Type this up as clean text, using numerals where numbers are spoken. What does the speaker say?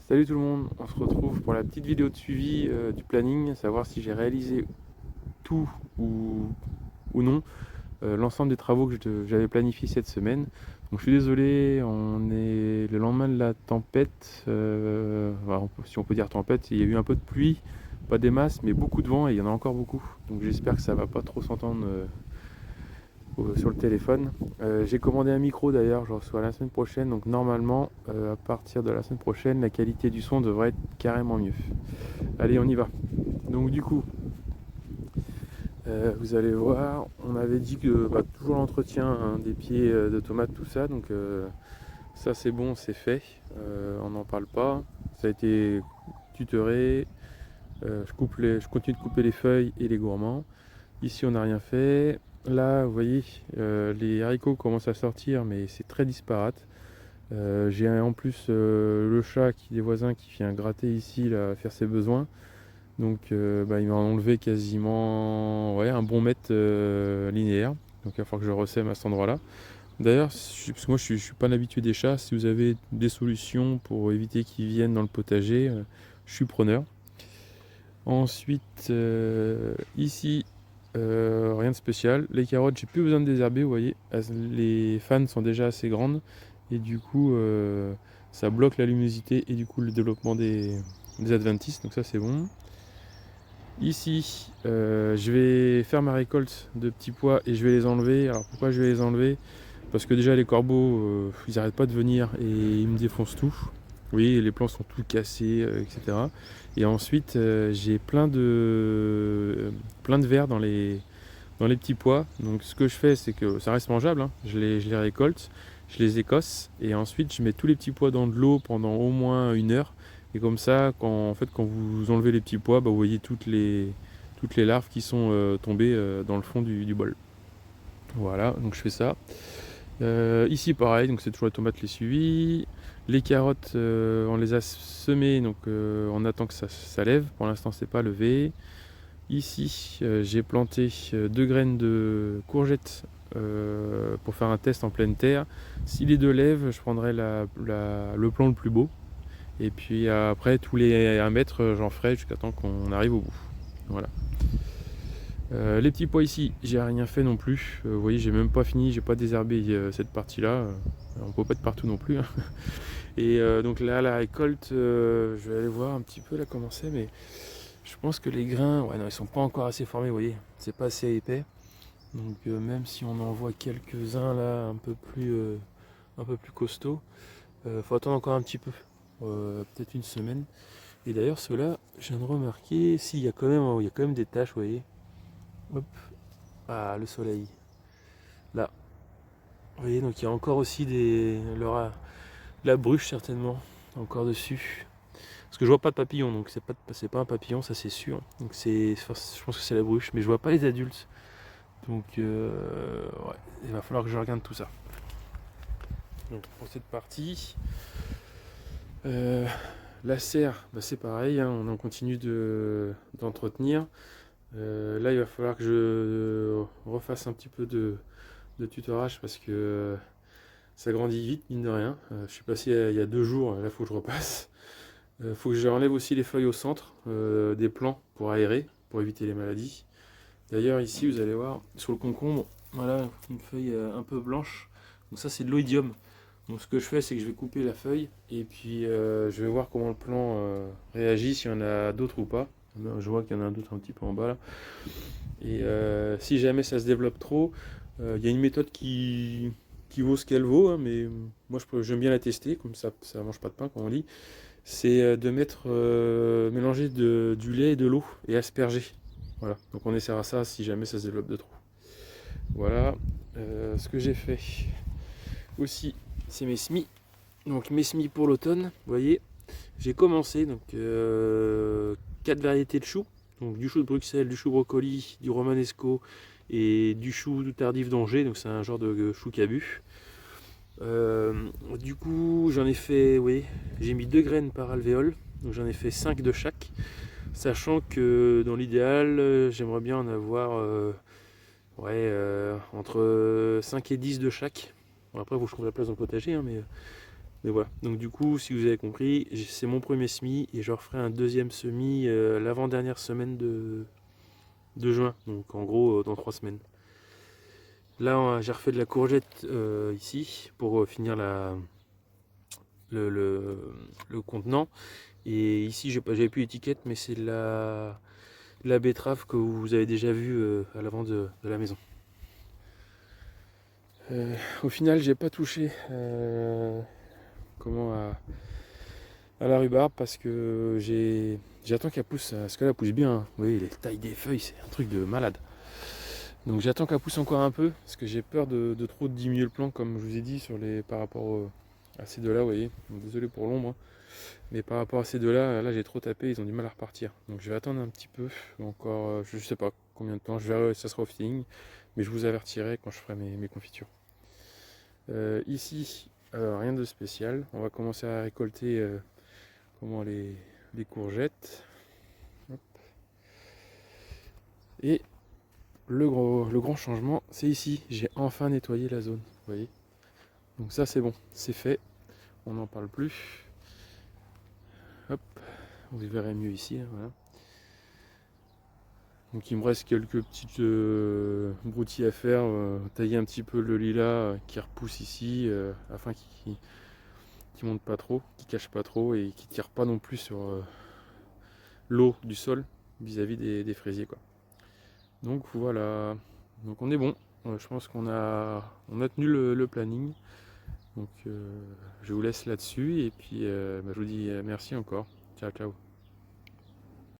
Salut tout le monde, on se retrouve pour la petite vidéo de suivi du planning, savoir si j'ai réalisé tout ou, ou non l'ensemble des travaux que j'avais planifiés cette semaine. Donc je suis désolé, on est le lendemain de la tempête, si on peut dire tempête, il y a eu un peu de pluie, pas des masses, mais beaucoup de vent et il y en a encore beaucoup. Donc j'espère que ça va pas trop s'entendre sur le téléphone. J'ai commandé un micro d'ailleurs, je reçois la semaine prochaine, donc normalement à partir de la semaine prochaine la qualité du son devrait être carrément mieux. Allez, on y va. Donc du coup, vous allez voir, on avait dit que toujours l'entretien hein, des pieds de tomates, tout ça, donc ça c'est bon, c'est fait. On n'en parle pas, ça a été tutoré. Je continue de couper les feuilles et les gourmands. Ici on n'a rien fait. Là, vous voyez, les haricots commencent à sortir, mais c'est très disparate. J'ai en plus le chat des voisins qui vient gratter ici, là, faire ses besoins. Donc il m'a enlevé quasiment un bon mètre linéaire. Donc il va falloir que je ressème à cet endroit-là. D'ailleurs, parce que moi je suis pas un habitué des chats, si vous avez des solutions pour éviter qu'ils viennent dans le potager, je suis preneur. Ensuite, ici, rien de spécial. Les carottes, j'ai plus besoin de désherber, vous voyez. Les fans sont déjà assez grandes et du coup, ça bloque la luminosité et du coup le développement des adventices. Donc ça, c'est bon. Ici, je vais faire ma récolte de petits pois et je vais les enlever. Alors pourquoi je vais les enlever? Parce que déjà les corbeaux, ils n'arrêtent pas de venir et ils me défoncent tout. Oui, les plants sont tout cassés, etc. Et ensuite, j'ai plein de vers dans les petits pois. Donc ce que je fais, c'est que ça reste mangeable, hein. Je les récolte, je les écosse et ensuite je mets tous les petits pois dans de l'eau pendant au moins 1 heure. Et comme ça, quand vous enlevez les petits pois, vous voyez toutes les larves qui sont tombées dans le fond du bol. Voilà, donc je fais ça. Ici pareil, donc c'est toujours les tomates les suivis. Les carottes, on les a semées, donc on attend que ça lève. Pour l'instant, c'est pas levé. Ici, j'ai planté 2 graines de courgettes pour faire un test en pleine terre. Si les deux lèvent, je prendrai le plan le plus beau. Et puis après, tous les 1 mètre, j'en ferai jusqu'à temps qu'on arrive au bout. Voilà. Les petits pois ici, j'ai rien fait non plus. Vous voyez, j'ai même pas fini, j'ai pas désherbé cette partie-là. On peut pas être partout non plus, hein. Et donc là, la récolte, je vais aller voir un petit peu là comment c'est, mais je pense que les grains, ouais, non, ils sont pas encore assez formés, vous voyez, c'est pas assez épais. Donc même si on en voit quelques-uns là, un peu plus costauds, faut attendre encore un petit peu, peut-être une semaine. Et d'ailleurs, ceux-là, je viens de remarquer, si, il y a quand même des taches, vous voyez. Hop, ah, le soleil. Là, vous voyez, donc il y a encore aussi la bruche certainement, encore dessus. Parce que je vois pas de papillon, donc c'est pas un papillon, ça c'est sûr. Donc je pense que c'est la bruche, mais je vois pas les adultes. Donc ouais, il va falloir que je regarde tout ça. Donc pour cette partie, euh, la serre, c'est pareil, hein, on en continue d'entretenir. Là, il va falloir que je refasse un petit peu de tutorage parce que ça grandit vite, mine de rien. Je suis passé il y a 2 jours, là, il faut que je repasse. Il faut que je enlève aussi les feuilles au centre des plants pour aérer, pour éviter les maladies. D'ailleurs, ici, vous allez voir, sur le concombre, voilà, une feuille un peu blanche. Donc ça, c'est de l'oïdium. Donc ce que je fais, c'est que je vais couper la feuille et puis je vais voir comment le plant réagit, s'il y en a d'autres ou pas. Je vois qu'il y en a d'autres un petit peu en bas là. Et si jamais ça se développe trop, il y a une méthode qui vaut ce qu'elle vaut, hein, mais moi j'aime bien la tester, comme ça mange pas de pain, comme on dit. C'est de mélanger du lait et de l'eau et asperger. Voilà, donc on essaiera ça si jamais ça se développe de trop. Voilà, ce que j'ai fait aussi, c'est mes semis. Donc mes semis pour l'automne, vous voyez, j'ai commencé donc 4 variétés de choux. Donc du chou de Bruxelles, du chou brocoli, du romanesco et du chou tardif d'Angers. Donc c'est un genre de chou cabu. Du coup, j'en ai fait, oui, j'ai mis 2 graines par alvéole. Donc j'en ai fait 5 de chaque. Sachant que dans l'idéal, j'aimerais bien en avoir entre 5 et 10 de chaque. Bon, après, il faut que je trouve la place dans le potager, hein, mais Mais voilà, donc du coup, si vous avez compris, c'est mon premier semis et je referai un deuxième semis l'avant-dernière semaine de juin, donc en gros dans 3 semaines. Là, j'ai refait de la courgette ici pour finir le, le- le contenant. Et ici, j'avais plus d'étiquette, mais c'est la betterave que vous avez déjà vue à l'avant de la maison. Au final, j'ai pas touché à la rhubarbe parce que j'attends qu'elle pousse, parce qu'elle pousse bien, hein. Vous voyez, les tailles des feuilles, c'est un truc de malade. Donc j'attends qu'elle pousse encore un peu parce que j'ai peur de trop diminuer le plan, comme je vous ai dit par rapport à ces deux-là, vous voyez. Donc, désolé pour l'ombre, hein. Mais par rapport à ces deux-là, là j'ai trop tapé, ils ont du mal à repartir. Donc je vais attendre un petit peu, encore, je sais pas combien de temps, je verrai, ça sera au feeling, mais je vous avertirai quand je ferai mes confitures. Ici, rien de spécial. On va commencer à récolter les courgettes. Hop. Et le grand changement, c'est ici. J'ai enfin nettoyé la zone. Vous voyez. Donc ça c'est bon, c'est fait. On n'en parle plus. Hop, vous verrez mieux ici. Hein, voilà. Donc il me reste quelques petites broutilles à faire, tailler un petit peu le lilas qui repousse ici, afin qu'il monte pas trop, qu'il cache pas trop et qu'il tire pas non plus sur l'eau du sol vis-à-vis des fraisiers, quoi. Donc voilà, donc on est bon. Je pense qu'on a tenu le planning. Donc je vous laisse là-dessus et puis je vous dis merci encore. Ciao ciao.